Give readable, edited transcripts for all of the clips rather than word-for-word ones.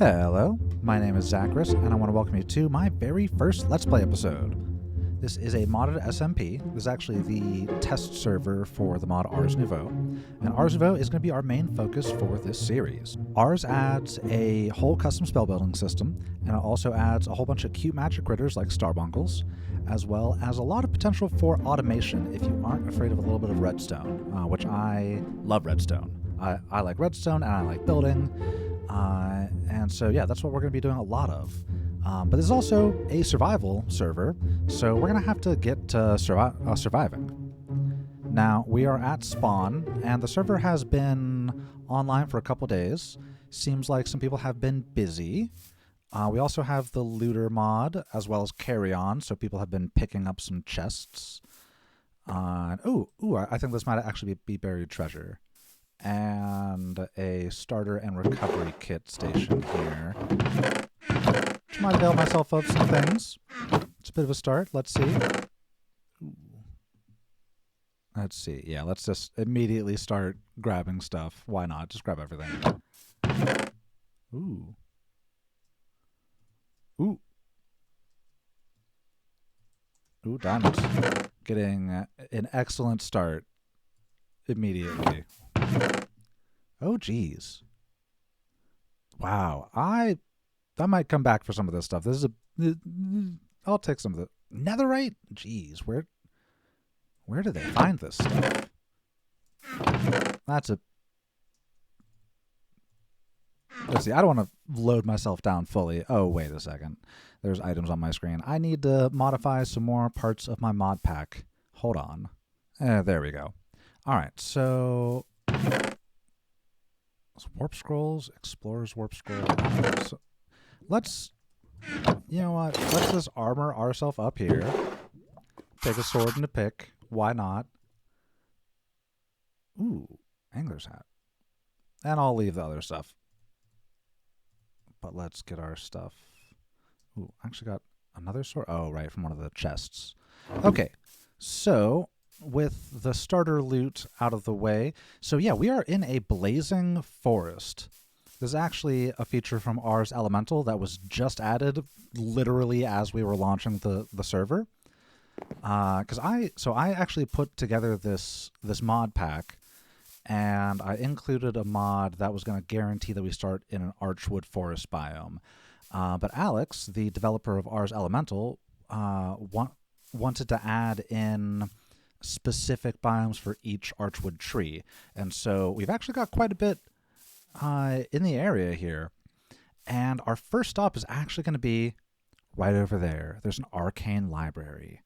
Hello, my name is Zachris, and I want to welcome you to my very first Let's Play episode. This is a modded SMP. This is actually the test server for the mod Ars Nouveau, and Ars Nouveau is going to be our main focus for this series. Ars adds a whole custom spell building system, and it also adds a whole bunch of cute magic critters like starbunkles, as well as a lot of potential for automation if you aren't afraid of a little bit of redstone, which I love redstone. I like redstone, and I like building. And so, yeah, that's what we're going to be doing a lot of. But this is also a survival server, so we're going to have to get to surviving. Now, we are at spawn, and the server has been online for a couple days. Seems like some people have been busy. We also have the looter mod, as well as carry on, so people have been picking up some chests. I think this might actually be buried treasure. And a starter and recovery kit station here. Which might avail myself of some things. It's a bit of a start. Let's see. Let's see. Yeah, let's just immediately start grabbing stuff. Why not? Just grab everything. Ooh. Ooh. Ooh, diamonds. Getting an excellent start immediately. Oh, geez. Wow. I might come back for some of this stuff. This is I'll take some of the netherite. Jeez, where do they find this stuff? Let's see. I don't want to load myself down fully. Oh, wait a second. There's items on my screen. I need to modify some more parts of my mod pack. Hold on. There we go. All right, so warp scrolls, explorer's warp scroll. So let's, you know what? Let's just armor ourselves up here. Take a sword and a pick. Why not? Ooh, angler's hat. And I'll leave the other stuff. But let's get our stuff. Ooh, I actually got another sword. Oh, right, from one of the chests. Okay, so with the starter loot out of the way. So yeah, we are in a blazing forest. This is actually a feature from Ars Elemental that was just added literally as we were launching the server. Because I actually put together this mod pack, and I included a mod that was going to guarantee that we start in an archwood forest biome. But Alex, the developer of Ars Elemental, wanted to add in specific biomes for each archwood tree, and so we've actually got quite a bit in the area here, and our first stop is actually going to be right over there. There's an Arcane Library,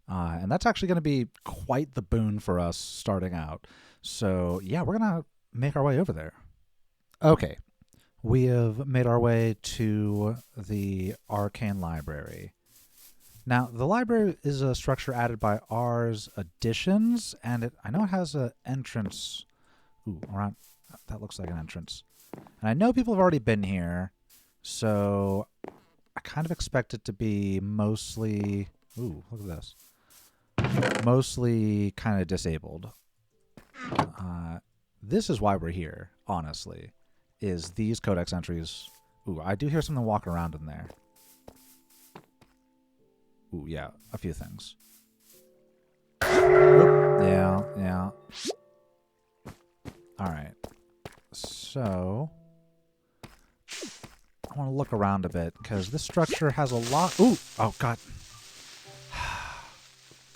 and that's actually going to be quite the boon for us starting out. So yeah, we're gonna make our way over there. Okay, we have made our way to the Arcane Library. Now, the library is a structure added by Ars Additions, and I know it has an entrance. Ooh, around that looks like an entrance. And I know people have already been here, so I kind of expect it to be mostly. Ooh, look at this. Mostly kind of disabled. This is why we're here, honestly, is these codex entries. Ooh, I do hear something walking around in there. Ooh, yeah, a few things. Oop, yeah. Alright. So I want to look around a bit, because this structure has a lot. Ooh! Oh, God.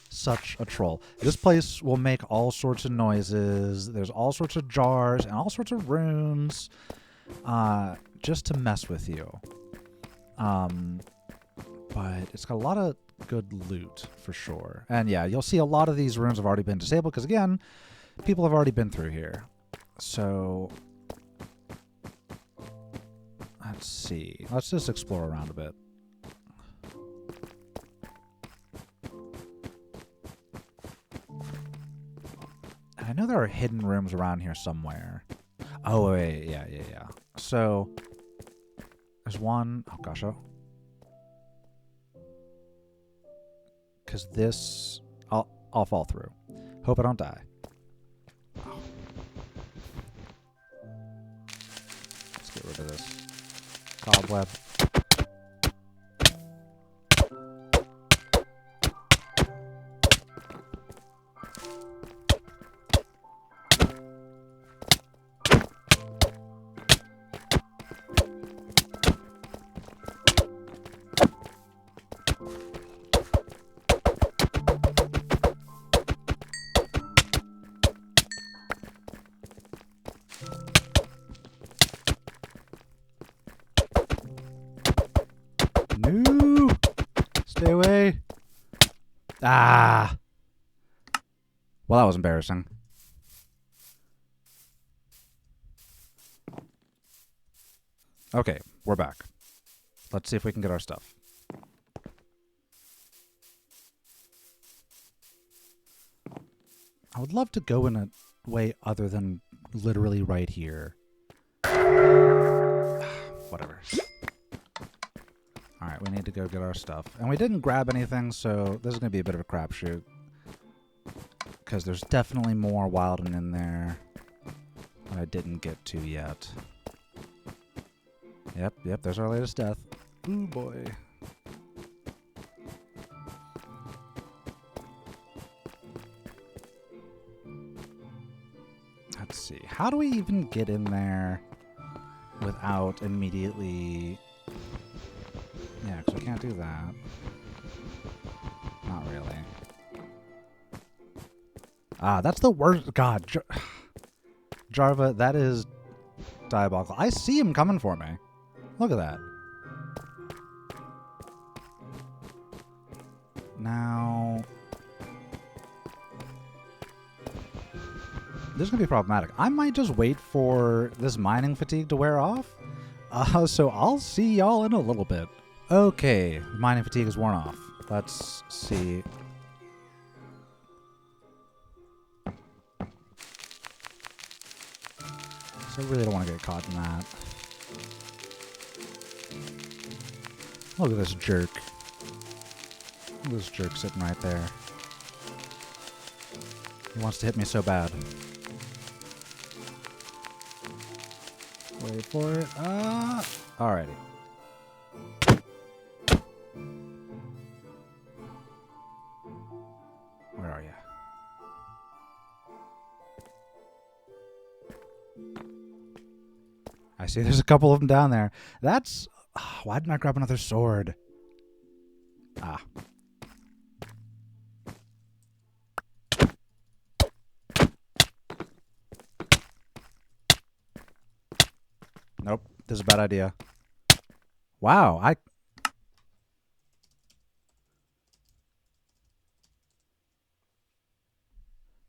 Such a troll. This place will make all sorts of noises. There's all sorts of jars and all sorts of runes just to mess with you. But it's got a lot of good loot for sure. And yeah, you'll see a lot of these runes have already been disabled because, again, people have already been through here. So let's see. Let's just explore around a bit. And I know there are hidden rooms around here somewhere. Oh, wait, yeah. So there's one. Oh, gosh. Because this, I'll fall through. Hope I don't die. Let's get rid of this. cobweb. No! Stay away. Ah! Well, that was embarrassing. Okay, we're back. Let's see if we can get our stuff. I would love to go in a way other than literally right here. Whatever. Alright, we need to go get our stuff. And we didn't grab anything, so this is going to be a bit of a crapshoot. Because there's definitely more Wilden in there that I didn't get to yet. Yep, there's our latest death. Ooh, boy. Let's see. How do we even get in there without immediately... Yeah, because we can't do that. Not really. Ah, that's the worst. God, Jarva, that is diabolical. I see him coming for me. Look at that. Now... This is going to be problematic. I might just wait for this mining fatigue to wear off. So I'll see y'all in a little bit. Okay, mining fatigue is worn off. Let's see. So I really don't want to get caught in that. Look at this jerk. Look at this jerk sitting right there. He wants to hit me so bad. Wait for it. Alrighty. Where are you? I see there's a couple of them down there. That's... why didn't I grab another sword? Ah. Nope. This is a bad idea. Wow,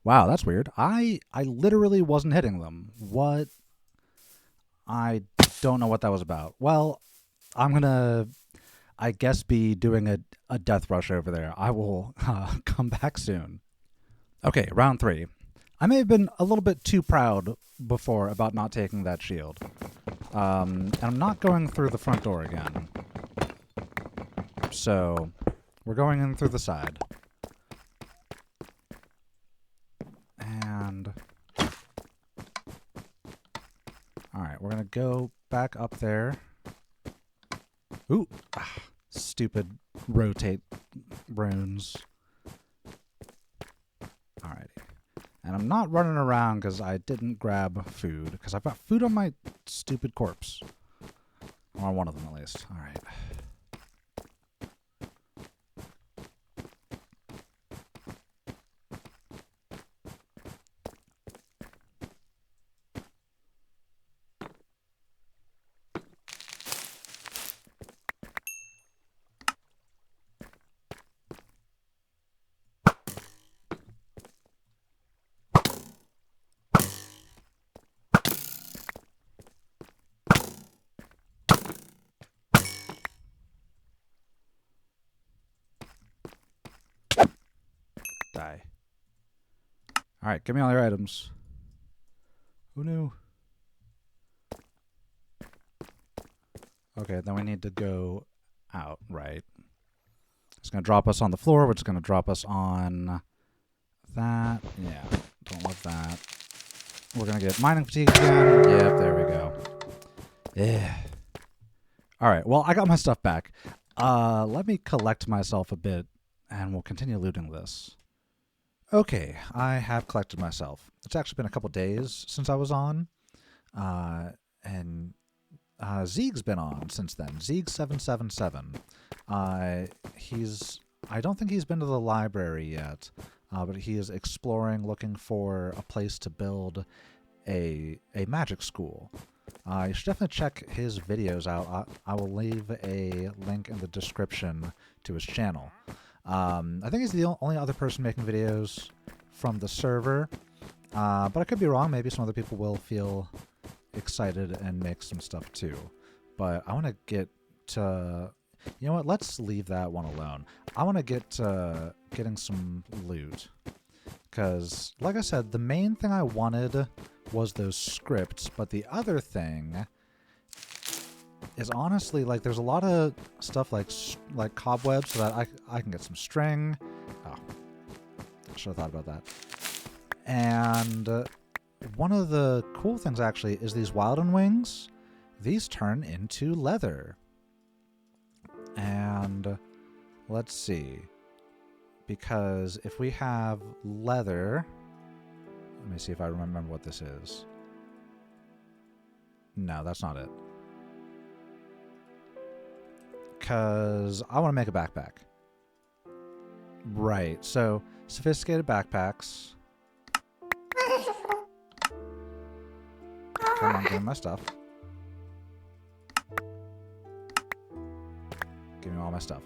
Wow, that's weird. I literally wasn't hitting them. What? I don't know what that was about. Well, I'm gonna, I guess, be doing a death rush over there. I will come back soon. Okay, round 3. I may have been a little bit too proud before about not taking that shield. And I'm not going through the front door again. So, we're going in through the side. And... Alright, we're going to go back up there. Ooh! Stupid rotate runes. Alrighty. And I'm not running around because I didn't grab food. Because I've got food on my stupid corpse. Or on one of them, at least. Alright. Die. Alright, give me all your items. Oh no. Okay, then we need to go out, right? It's going to drop us on the floor, which is going to drop us on that. Yeah, don't love that. We're going to get mining fatigue again. Yep, there we go. Yeah. All right, well, I got my stuff back. Let me collect myself a bit, and we'll continue looting this. Okay, I have collected myself. It's actually been a couple days since I was on, and Zeeg's been on since then. Zeeg777. I don't think he's been to the library yet, but he is exploring, looking for a place to build a magic school. You should definitely check his videos out. I will leave a link in the description to his channel. I think he's the only other person making videos from the server, but I could be wrong. Maybe some other people will feel excited and make some stuff too. But I want to get to... You know what? Let's leave that one alone. I want to get to getting some loot. Because, like I said, the main thing I wanted was those scripts, but the other thing is honestly, like, there's a lot of stuff like cobwebs so that I can get some string. Oh, should have thought about that. And one of the cool things, actually, is these Wilden Wings. These turn into leather. And let's see. Because if we have leather... Let me see if I remember what this is. No, that's not it. Because I want to make a backpack. Right, so sophisticated backpacks. Come on, give me my stuff. Give me all my stuff.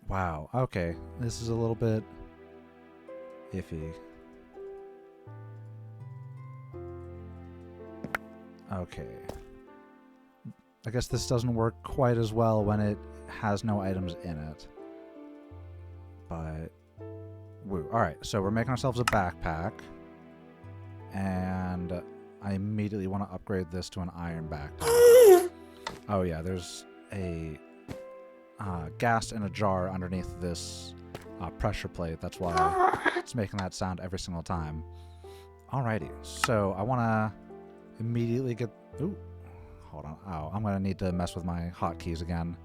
Wow, okay. This is a little bit iffy. Okay. I guess this doesn't work quite as well when it has no items in it. But, woo. Alright, so we're making ourselves a backpack. And I immediately want to upgrade this to an iron backpack. Oh yeah, there's a gas in a jar underneath this pressure plate. That's why it's making that sound every single time. Alrighty, so I want to immediately get... Ooh, hold on. Oh, I'm going to need to mess with my hotkeys again.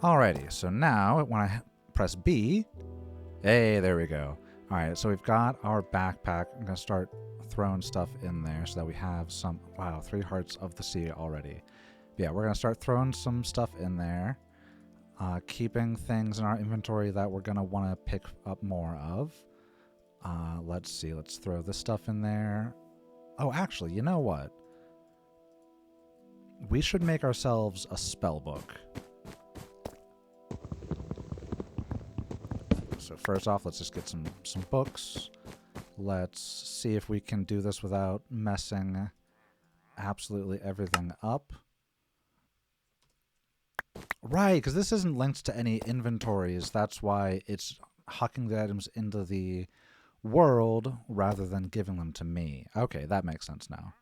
Alrighty, so now when I press B... Hey, there we go. Alright, so we've got our backpack. I'm going to start throwing stuff in there so that we have some... Wow, 3 hearts of the sea already. Yeah, we're going to start throwing some stuff in there. Keeping things in our inventory that we're going to want to pick up more of. Let's see. Let's throw this stuff in there. Oh, actually, you know what? We should make ourselves a spell book. So first off, let's just get some books. Let's see if we can do this without messing absolutely everything up. Right, because this isn't linked to any inventories. That's why it's hucking the items into the world rather than giving them to me. Okay, that makes sense now.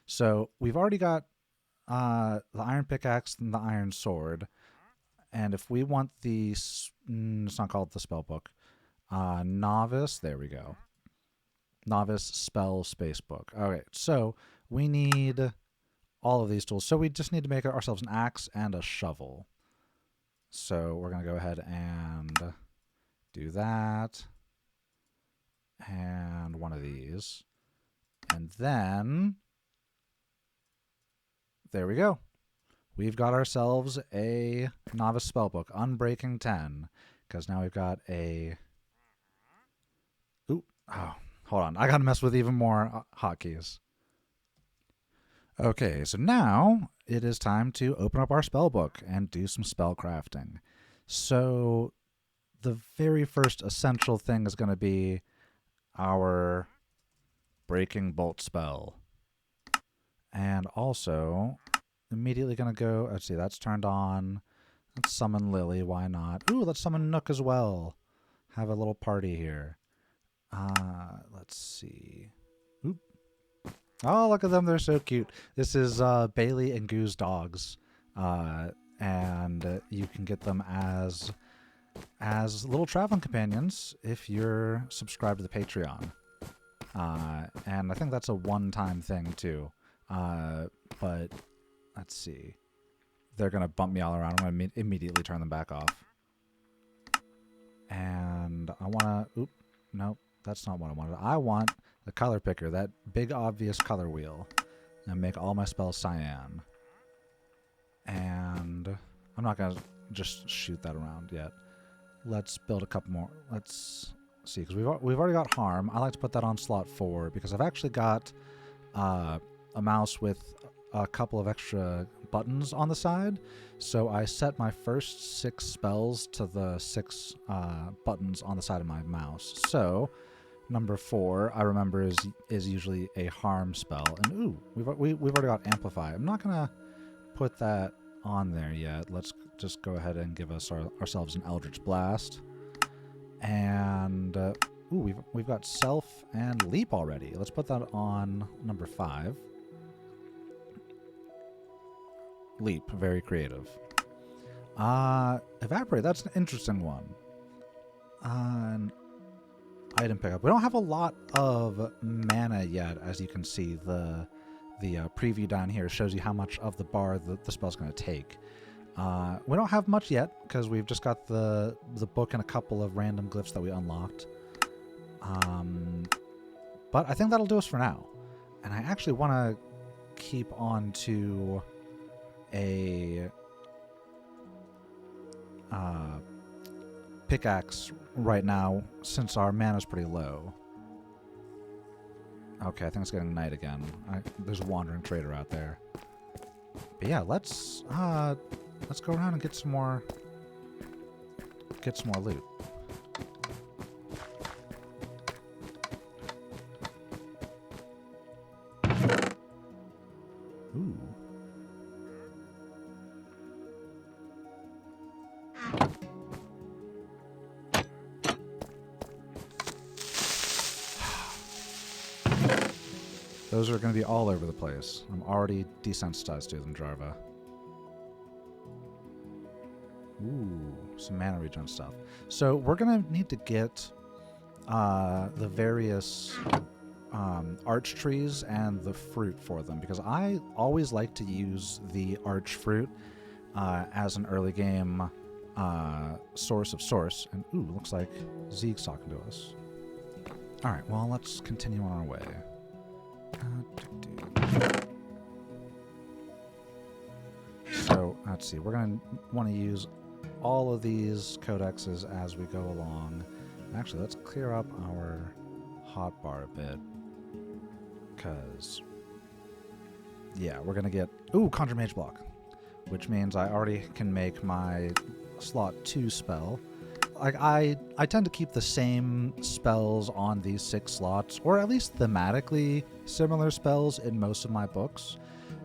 So we've already got the iron pickaxe and the iron sword. And if we want the... it's not called the spell book. Novice, there we go. Novice spell space book. Alright, so we need all of these tools. So we just need to make ourselves an axe and a shovel. So we're going to go ahead and do that. And one of these. And then... there we go. We've got ourselves a novice spellbook, Unbreaking 10, because now we've got a... Ooh, oh, hold on. I got to mess with even more hotkeys. Okay, so now it is time to open up our spellbook and do some spellcrafting. So the very first essential thing is going to be our Breaking Bolt spell. And also... immediately going to go... let's see, that's turned on. Let's summon Lily, why not? Ooh, let's summon Nook as well. Have a little party here. Let's see. Oop. Oh, look at them, they're so cute. This is Bailey and Goo's dogs. And you can get them as little traveling companions if you're subscribed to the Patreon. And I think that's a one-time thing, too. But let's see. They're going to bump me all around. I'm going to immediately turn them back off. And I want to... Oop. Nope. That's not what I wanted. I want the color picker, that big obvious color wheel. And make all my spells cyan. And I'm not going to just shoot that around yet. Let's build a couple more. Let's see, because we've already got harm. I like to put that on slot 4 because I've actually got a mouse with a couple of extra buttons on the side. So I set my first 6 spells to the 6 buttons on the side of my mouse. So number 4, I remember, is usually a harm spell. And ooh, we've already got amplify. I'm not gonna put that on there yet. Let's just go ahead and give ourselves an Eldritch Blast. And ooh, we've got self and leap already. Let's put that on number 5. Leap, very creative. Evaporate, that's an interesting one. Item pickup. We don't have a lot of mana yet, as you can see. The preview down here shows you how much of the bar the spell's going to take. We don't have much yet, because we've just got the book and a couple of random glyphs that we unlocked. But I think that'll do us for now. And I actually want to keep on to a pickaxe right now, since our mana's pretty low. Okay, I think it's getting night again. There's a wandering trader out there. But yeah, let's go around and get some more loot. Ooh. Those are going to be all over the place. I'm already desensitized to them, Jarva. Ooh, some mana regen stuff. So we're going to need to get the various arch trees and the fruit for them, because I always like to use the arch fruit as an early game source of source. And ooh, looks like Zeke's talking to us. All right, well, let's continue on our way. So let's see, we're going to want to use all of these codexes as we go along. Actually, let's clear up our hotbar a bit, because yeah, we're going to get Conjure Mage Block, which means I already can make my slot 2 spell. Like I tend to keep the same spells on these 6 slots, or at least thematically similar spells in most of my books.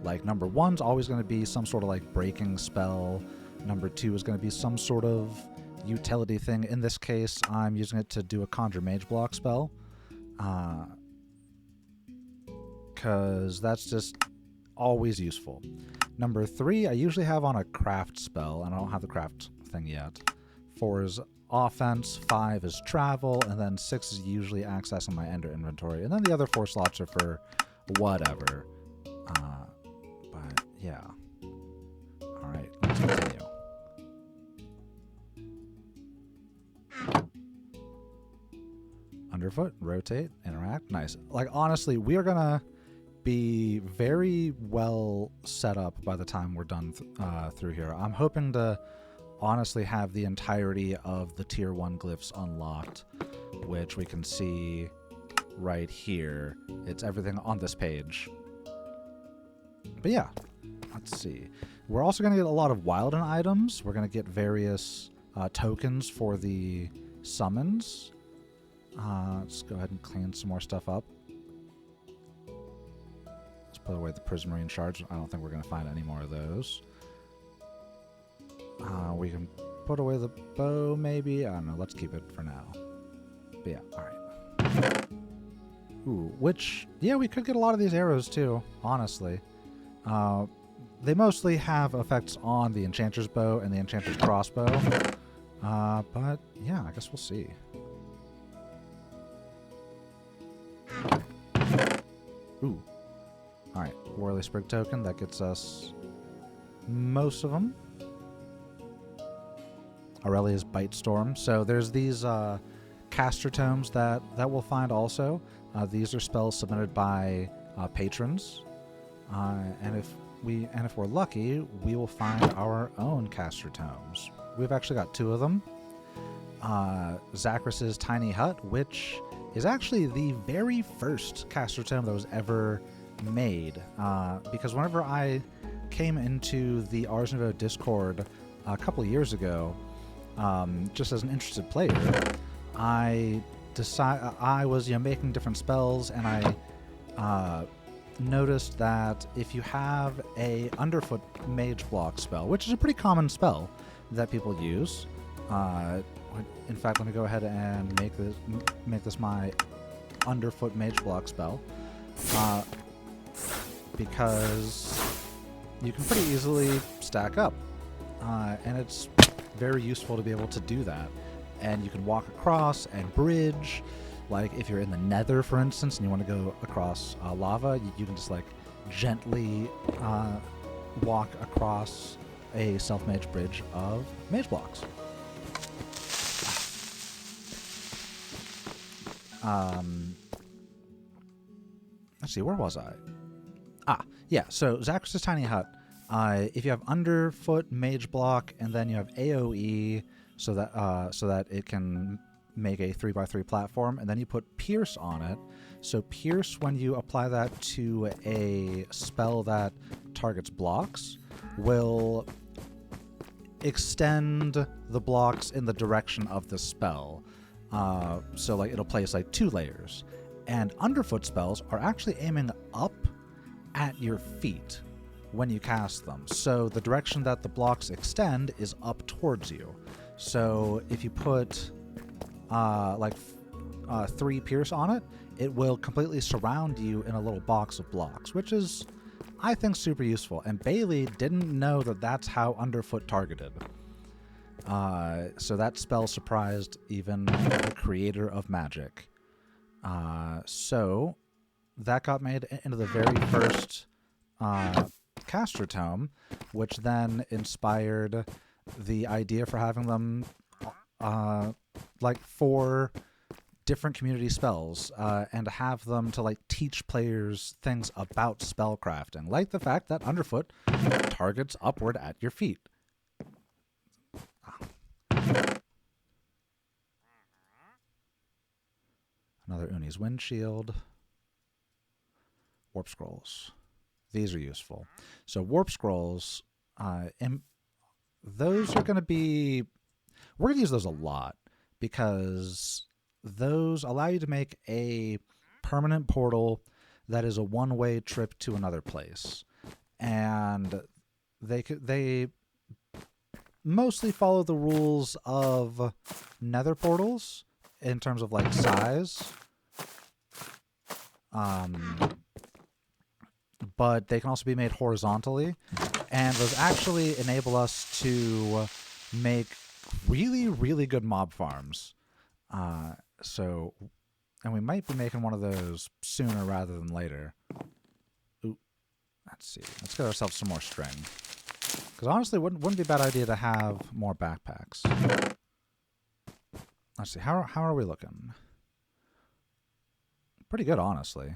Like number 1's always going to be some sort of like breaking spell. Number 2 is going to be some sort of utility thing. In this case, I'm using it to do a Conjure Mage Block spell, because that's just always useful. Number 3, I usually have on a craft spell, and I don't have the craft thing yet. 4 is offense, 5 is travel, and then 6 is usually accessing my ender inventory. And then the other 4 slots are for whatever. But yeah. Alright, let's continue. Underfoot, rotate, interact. Nice. Like, honestly, we are going to be very well set up by the time we're done through here. I'm hoping to honestly have the entirety of the tier 1 glyphs unlocked, which we can see right here. It's everything on this page. But yeah, let's see. We're also going to get a lot of Wilden items. We're going to get various tokens for the summons. Let's go ahead and clean some more stuff up. Let's put away the Prismarine shards. I don't think we're going to find any more of those. We can put away the bow, maybe. I don't know. Let's keep it for now. But yeah, alright. Ooh, which, yeah, we could get a lot of these arrows too, honestly. They mostly have effects on the Enchanter's Bow and the Enchanter's Crossbow. But yeah, I guess we'll see. Ooh. Alright, Whirly Sprig token. That gets us most of them. Aurelia's Bite Storm. So there's these caster tomes that we'll find also. These are spells submitted by patrons. And if we're lucky, we will find our own caster tomes. We've actually got 2 of them. Zachrus's Tiny Hut, which is actually the very first caster tome that was ever made. Because whenever I came into the Ars Nouveau Discord a couple of years ago, just as an interested player, I was making different spells, and I noticed that if you have a Underfoot Mage Block spell, which is a pretty common spell that people use, in fact, let me go ahead and make this my Underfoot Mage Block spell, because you can pretty easily stack up, and it's very useful to be able to do that. And you can walk across and bridge. Like if you're in the Nether, for instance, and you want to go across lava, you can just like gently walk across a self-made bridge of mage blocks. Let's see, where was I? Yeah, so Zachrus's Tiny Hut. If you have Underfoot Mage Block, and then you have AoE, so that it can make a 3x3 platform, and then you put Pierce on it. So Pierce, when you apply that to a spell that targets blocks, will extend the blocks in the direction of the spell. So like it'll place like 2 layers. And Underfoot spells are actually aiming up at your feet when you cast them. So the direction that the blocks extend is up towards you. So if you put 3 Pierce on it, it will completely surround you in a little box of blocks, which is, I think, super useful. And Bailey didn't know that that's how Underfoot targeted. So that spell surprised even the creator of Magic. So that got made into the very first caster tome, which then inspired the idea for having them like 4 different community spells, and to have them to like teach players things about spellcrafting, like the fact that Underfoot targets upward at your feet. Another Uni's Windshield. Warp Scrolls. These are useful. So Warp Scrolls, those are going to be... We're going to use those a lot, because those allow you to make a permanent portal that is a one-way trip to another place. And they mostly follow the rules of nether portals in terms of like size. But they can also be made horizontally, and those actually enable us to make really, really good mob farms. And we might be making one of those sooner rather than later. Ooh, let's see. Let's get ourselves some more string. Because honestly, wouldn't be a bad idea to have more backpacks. Let's see. How are we looking? Pretty good, honestly.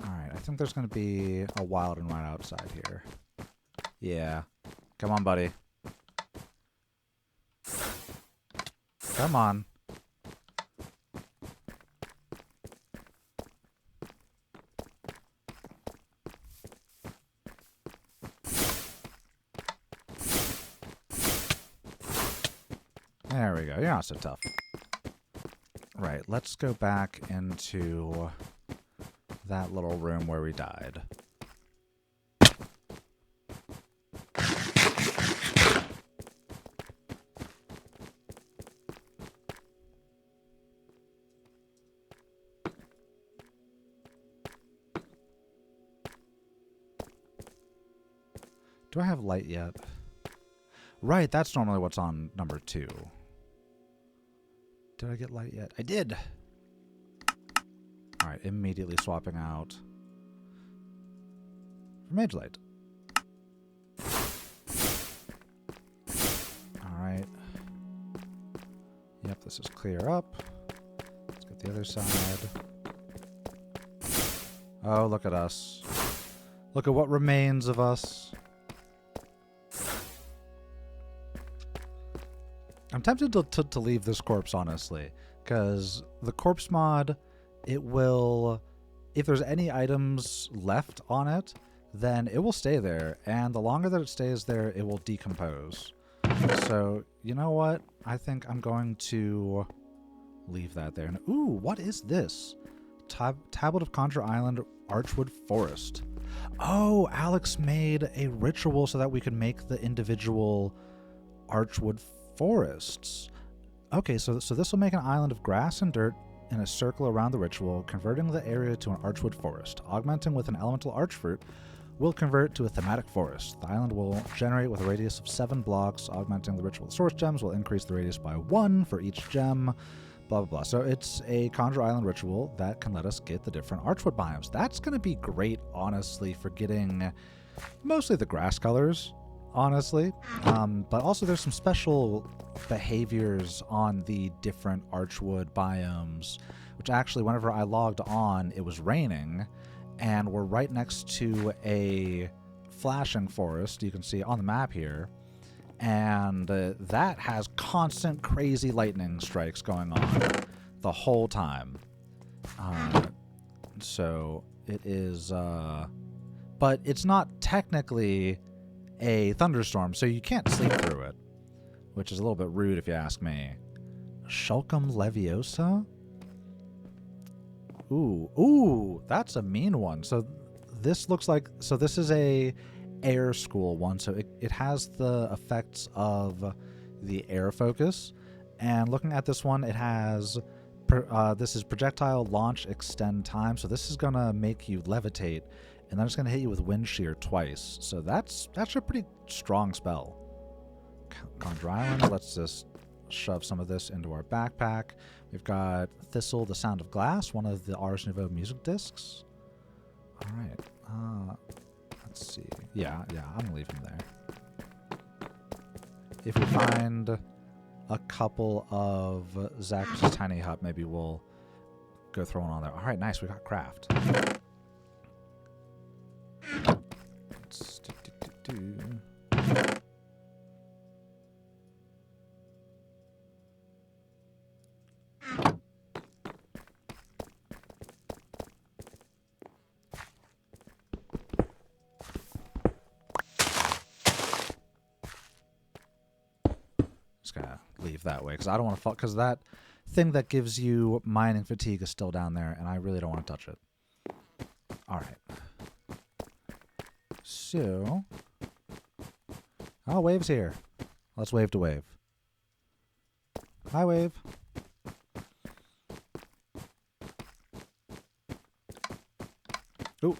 Alright, I think there's going to be a wild and right outside here. Yeah. Come on, buddy. Come on. There we go. You're not so tough. Right, let's go back into that little room where we died. Do I have light yet? Right, that's normally what's on number 2. Did I get light yet? I did! Alright, immediately swapping out for Mage Light. Alright. Yep, this is clear up. Let's get the other side. Oh, look at us. Look at what remains of us. I'm tempted to leave this corpse, honestly, because the corpse mod, it will, if there's any items left on it, then it will stay there, and the longer that it stays there, it will decompose. So, you know what? I think I'm going to leave that there. And, ooh, what is this? Tablet of Conjure Island, Archwood Forest. Oh, Alex made a ritual so that we could make the individual Archwood forests. Okay, so this will make an island of grass and dirt in a circle around the ritual, converting the area to an Archwood forest. Augmenting with an elemental archfruit will convert to a thematic forest. The island will generate with a radius of 7 blocks. Augmenting the ritual source gems will increase the radius by 1 for each gem. Blah, blah, blah. So it's a Conjure Island ritual that can let us get the different Archwood biomes. That's going to be great, honestly, for getting mostly the grass colors, honestly. But also there's some special behaviors on the different Archwood biomes, which actually, whenever I logged on, it was raining, and we're right next to a flashing forest, you can see on the map here. And that has constant crazy lightning strikes going on the whole time. So it is, but it's not technically a thunderstorm, so you can't sleep through it, which is a little bit rude if you ask me. Shulcum Leviosa? Ooh, that's a mean one. So this looks like, so this is a air school one, so it has the effects of the air focus, and looking at this one, it has this is projectile launch extend time, so this is gonna make you levitate, and then it's gonna hit you with wind shear twice, so that's a pretty strong spell. Conjure Island, let's just shove some of this into our backpack. We've got Thistle, the Sound of Glass, one of the Ars Nouveau music discs. All right, let's see. Yeah, I'm gonna leave him there. If we find a couple of Zach's Tiny Hut, maybe we'll go throw one on there. All right, nice. We got craft. Leave that way because I don't want to fall, because that thing that gives you mining fatigue is still down there, and I really don't want to touch it. All right. So, oh, Wave's here. Let's wave to Wave. Hi, Wave. Ooh,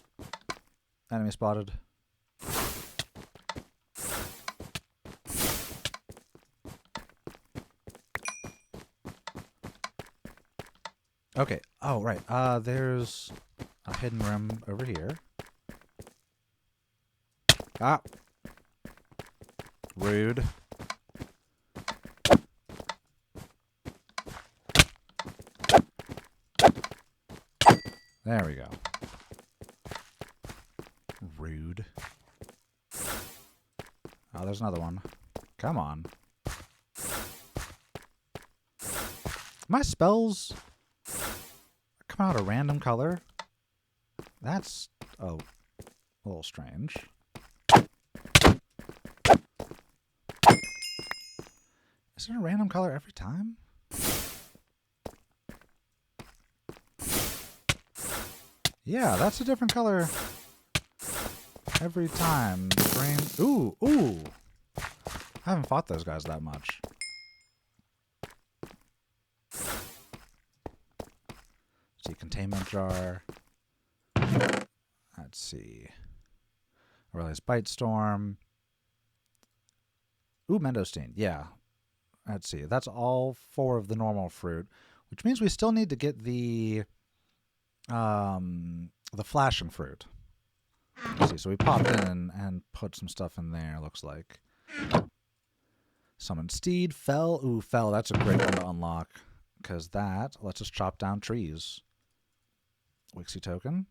enemy spotted. Okay. Oh, right. There's a hidden room over here. Ah. Rude. There we go. Rude. Oh, there's another one. Come on. My spells come out a random color? That's a little strange. Is it a random color every time? Yeah, that's a different color every time. Green. Ooh. I haven't fought those guys that much. See, containment jar. Let's see. Aurelia's Bite Storm. Ooh, Mendosteen. Yeah. Let's see. That's all 4 of the normal fruit, which means we still need to get the The flashing fruit. Let's see, so we popped in and put some stuff in there, looks like. Summon steed, fell. Ooh, fell, that's a great one to unlock. Because that lets us chop down trees. Wixie token.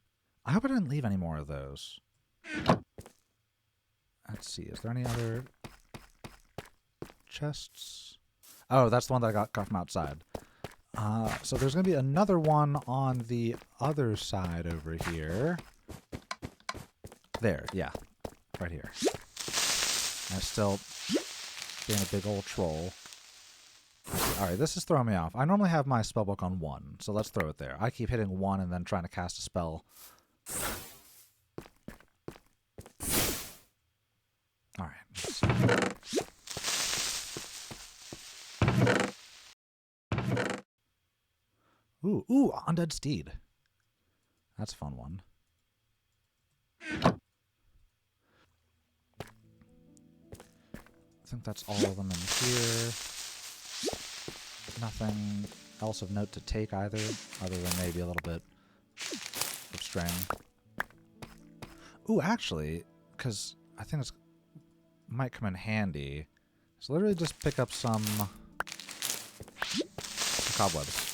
I hope I didn't leave any more of those. Let's see, is there any other chests? Oh, that's the one that I got from outside. So there's going to be another one on the other side over here. There, yeah. Right here. I'm still being a big old troll. Alright, this is throwing me off. I normally have my spellbook on 1, so let's throw it there. I keep hitting 1 and then trying to cast a spell. Alright, let's see. Ooh, Undead Steed. That's a fun one. I think that's all of them in here. Nothing else of note to take either, other than maybe a little bit of string. Ooh, actually, because I think it might come in handy. So literally just pick up some cobwebs.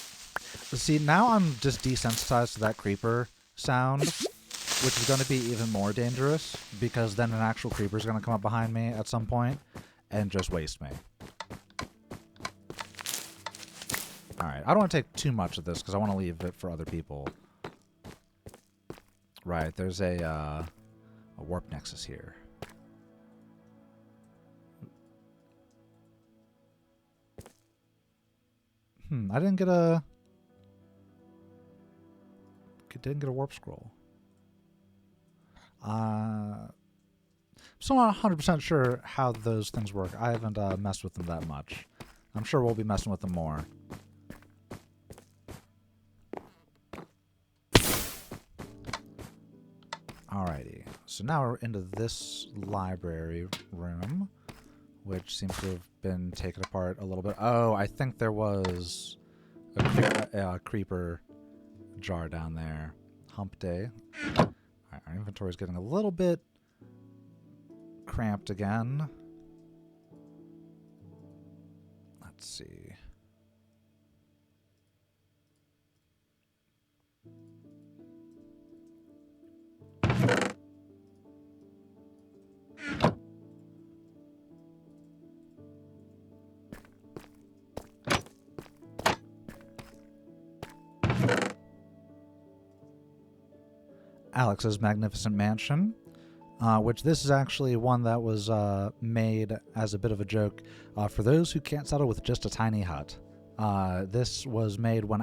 See, now I'm just desensitized to that creeper sound, which is going to be even more dangerous, because then an actual creeper is going to come up behind me at some point and just waste me. Alright, I don't want to take too much of this, because I want to leave it for other people. Right, there's a warp nexus here. I didn't get a warp scroll. Still not 100% sure how those things work. I haven't messed with them that much. I'm sure we'll be messing with them more. Alrighty, so now we're into this library room, which seems to have been taken apart a little bit. Oh, I think there was a creeper jar down there. Hump day. Alright, our inventory is getting a little bit cramped again. Let's see. Alex's Magnificent Mansion, which this is actually one that was made as a bit of a joke for those who can't settle with just a tiny hut. This was made when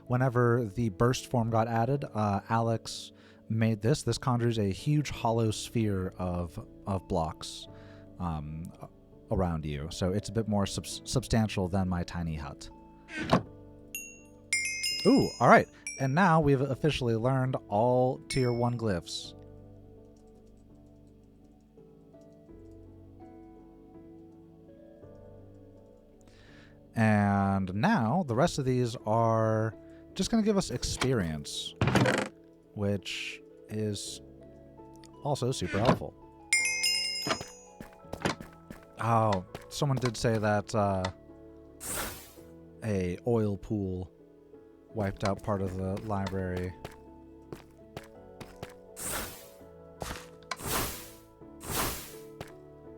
whenever the burst form got added, Alex made this. This conjures a huge hollow sphere of blocks around you, so it's a bit more substantial than my tiny hut. Ooh, all right. And now we've officially learned all Tier 1 glyphs. And now the rest of these are just going to give us experience, which is also super helpful. Oh, someone did say that a oil pool wiped out part of the library.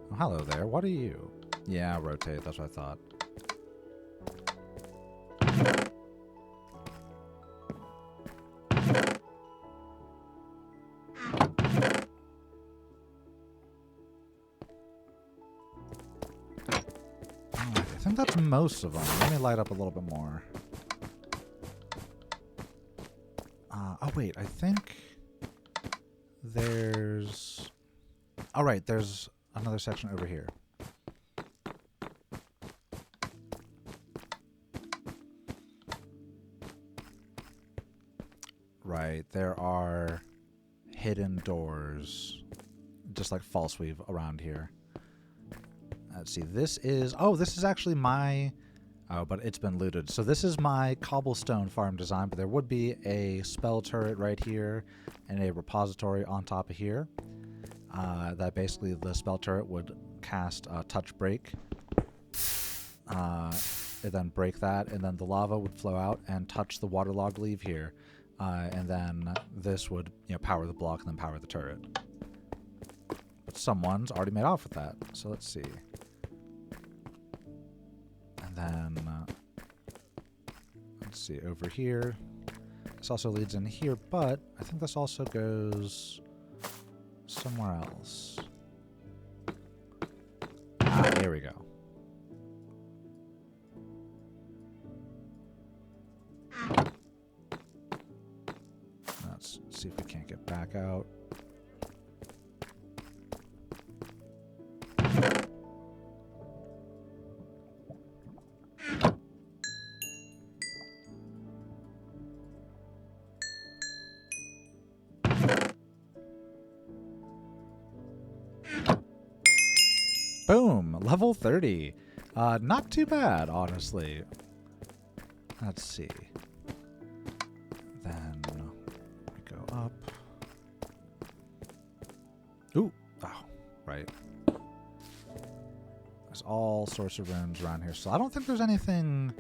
Oh, hello there. What are you? Yeah, rotate. That's what I thought. Alright, I think that's most of them. Let me light up a little bit more. Oh, wait, I think there's... Oh, right, there's another section over here. Right, there are hidden doors, just like false weave around here. Let's see, this is... Oh, this is actually my Oh, but it's been looted. So this is my cobblestone farm design, but there would be a spell turret right here and a repository on top of here. That basically the spell turret would cast touch break. And then break that, and then the lava would flow out and touch the waterlogged leaf here. And then this would, power the block and then power the turret. But someone's already made off with that. So let's see. And then, let's see, over here. This also leads in here, but I think this also goes somewhere else. Ah, here we go. Let's see if we can't get back out. Boom! Level 30. Not too bad, honestly. Let's see. Then we go up. Ooh! Oh, right. There's all sorts of rooms around here, so I don't think there's anything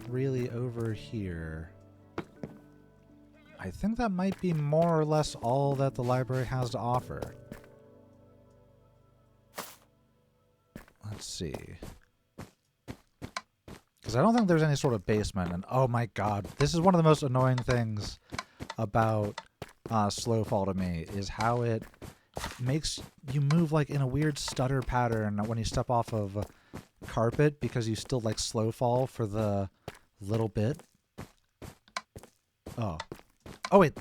really over here. I think that might be more or less all that the library has to offer. Let's see. Because I don't think there's any sort of basement, and oh my god, this is one of the most annoying things about Slowfall to me, is how it makes you move like in a weird stutter pattern when you step off of carpet, because you still like Slowfall for the little bit. Oh. Oh wait.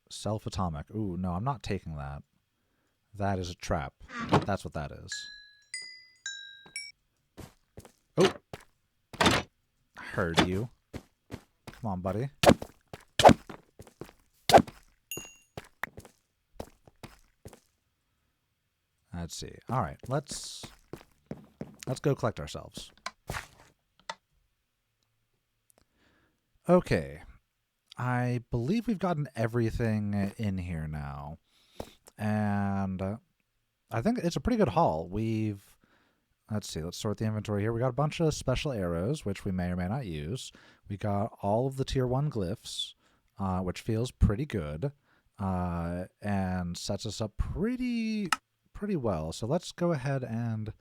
Self-atomic. Ooh, no, I'm not taking that. That is a trap. That's what that is. Oh! I heard you. Come on, buddy. Let's see. Alright, let's go collect ourselves. Okay. I believe we've gotten everything in here now. And I think it's a pretty good haul. Let's see, let's sort the inventory here. We got a bunch of special arrows, which we may or may not use. We got all of the tier 1 glyphs, which feels pretty good, and sets us up pretty well. So let's go ahead and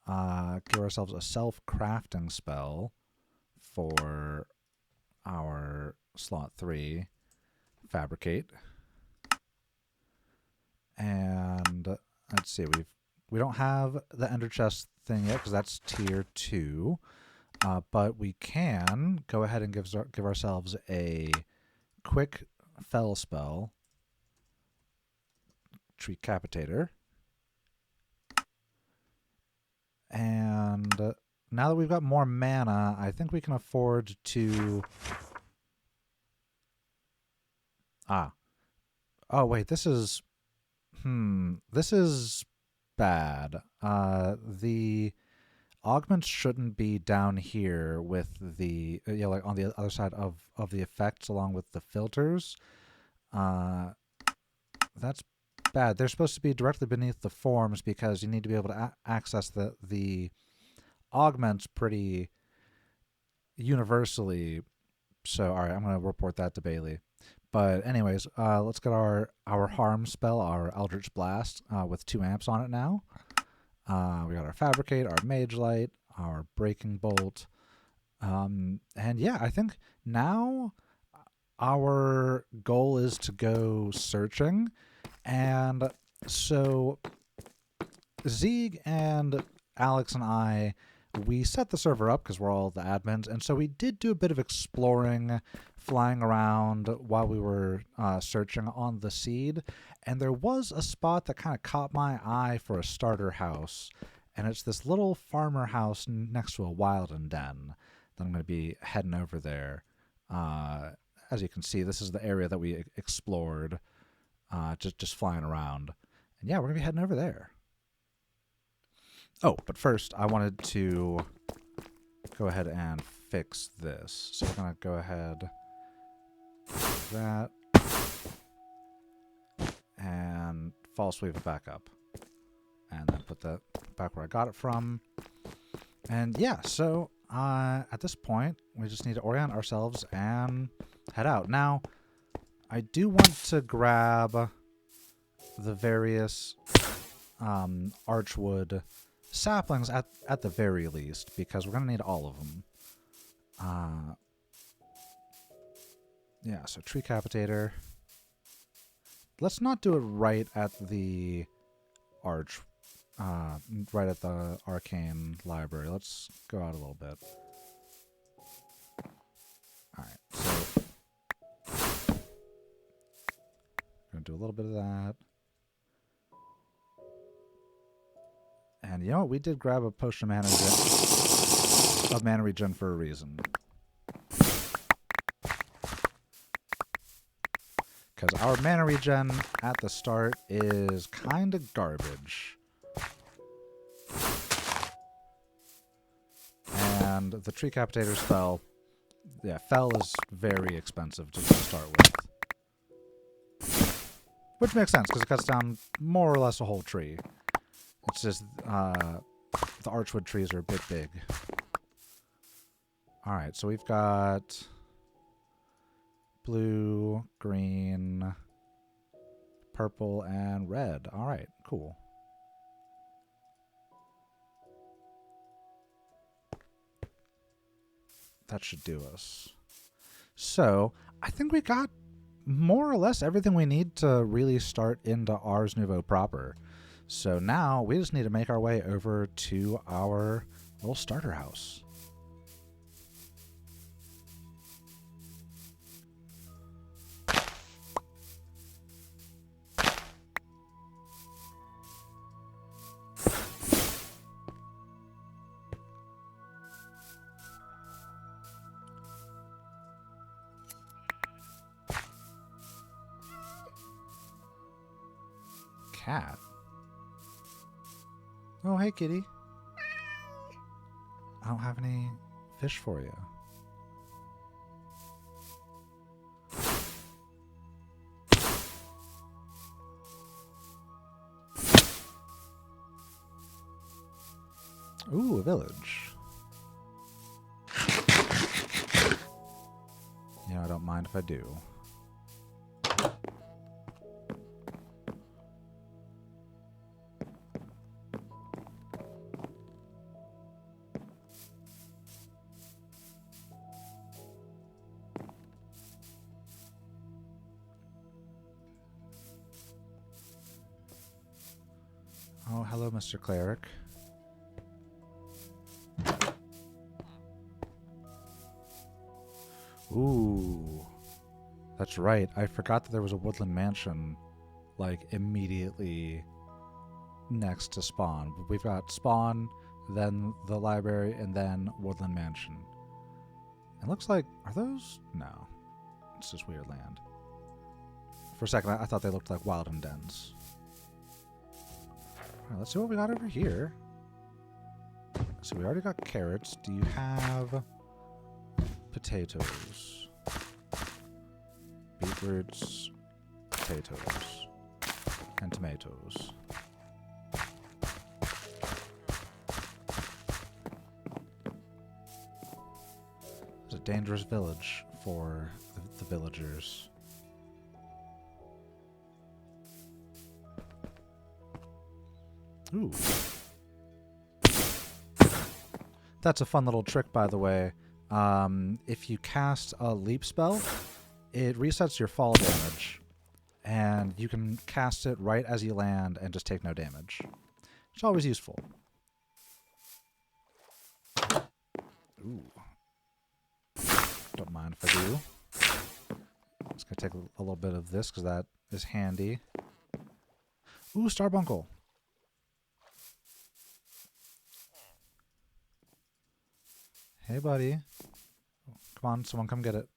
give ourselves a self-crafting spell for our slot 3, fabricate. And let's see, we don't have the ender chest thing yet because that's tier 2, but we can go ahead and give ourselves a quick fell spell, Decapitator. And now that we've got more mana, I think we can afford to... Oh, wait, this is... This is bad. The augments shouldn't be down here with the... like on the other side of the effects along with the filters. That's bad. They're supposed to be directly beneath the forms because you need to be able to access the augments pretty universally. So, all right, I'm going to report that to Bailey. But anyways, let's get our harm spell, our Eldritch Blast, with 2 amps on it now. We got our Fabricate, our Mage Light, our Breaking Bolt. And yeah, I think now our goal is to go searching. And so Zeeg and Alex and I, we set the server up because we're all the admins, and so we did do a bit of exploring, flying around while we were searching on the seed, and there was a spot that kind of caught my eye for a starter house, and it's this little farmer house next to a Wilden Den that I'm going to be heading over there. As you can see, this is the area that we explored just flying around. And yeah, we're going to be heading over there. Oh, but first, I wanted to go ahead and fix this. So we're going to go ahead that and false sweep it back up. And then put that back where I got it from. And yeah, so at this point, we just need to orient ourselves and head out. Now, I do want to grab the various archwood saplings at the very least, because we're going to need all of them. Yeah, so tree capitator. Let's not do it right at the arch, right at the Arcane Library. Let's go out a little bit. Alright, so gonna do a little bit of that. And you know what? We did grab a potion of mana regen for a reason. Because our mana regen at the start is kind of garbage. And the tree capitator spell, yeah, fell is very expensive to start with. Which makes sense, because it cuts down more or less a whole tree. It's just, the archwood trees are a bit big. Alright, so we've got blue, green, purple, and red. Alright, cool. That should do us. So, I think we got more or less everything we need to really start into Ars Nouveau proper. So now, we just need to make our way over to our little starter house. Cat. Oh, hey, kitty. I don't have any fish for you. Ooh, a village. You know, I don't mind if I do. Oh, hello, Mr. Cleric. Ooh. That's right. I forgot that there was a woodland mansion, like, immediately next to Spawn. We've got Spawn, then the library, and then woodland mansion. It looks like... Are those? No. It's just weird land. For a second, I thought they looked like Wilden Dens. Alright, let's see what we got over here. So we already got carrots. Do you have potatoes? Beetroots, potatoes, and tomatoes. It's a dangerous village for the villagers. Ooh. That's a fun little trick, by the way. If you cast a leap spell, it resets your fall damage. And you can cast it right as you land and just take no damage. It's always useful. Ooh. Don't mind if I do. Just gonna take a little bit of this because that is handy. Ooh, Starbuncle. Hey, buddy. Come on, someone come get it.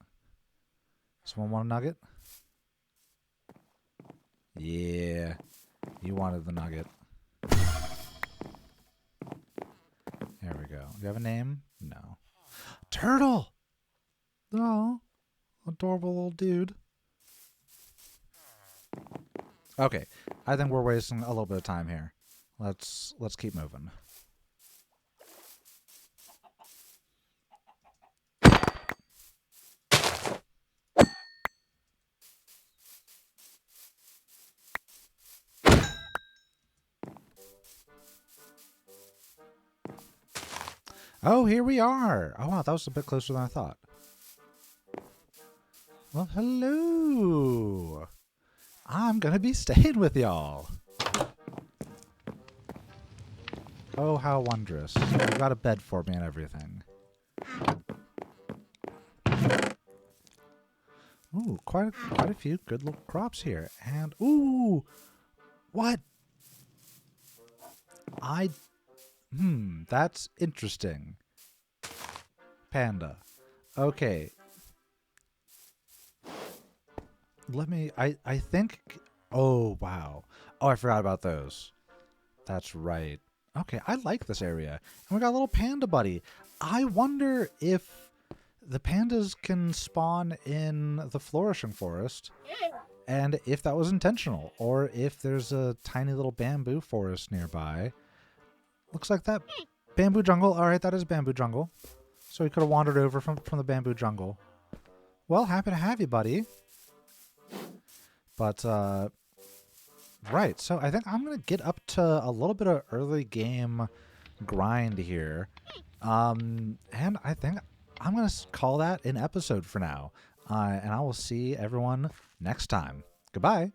Someone want a nugget? Yeah. You wanted the nugget. There we go. Do you have a name? No. Turtle! Oh, adorable little dude. Okay, I think we're wasting a little bit of time here. Let's keep moving. Oh, here we are. Oh, wow, that was a bit closer than I thought. Well, hello. I'm going to be staying with y'all. Oh, how wondrous. You got a bed for me and everything. Ooh, quite a few good little crops here. And, ooh, what? That's interesting. Panda. Okay. I think, oh, wow. Oh, I forgot about those. That's right. Okay, I like this area. And we got a little panda buddy. I wonder if the pandas can spawn in the flourishing forest, and if that was intentional, or if there's a tiny little bamboo forest nearby. Looks like that bamboo jungle. All right, that is bamboo jungle. So he could have wandered over from the bamboo jungle. Well, happy to have you, buddy. But, right, so I think I'm going to get up to a little bit of early game grind here. And I think I'm going to call that an episode for now. And I will see everyone next time. Goodbye.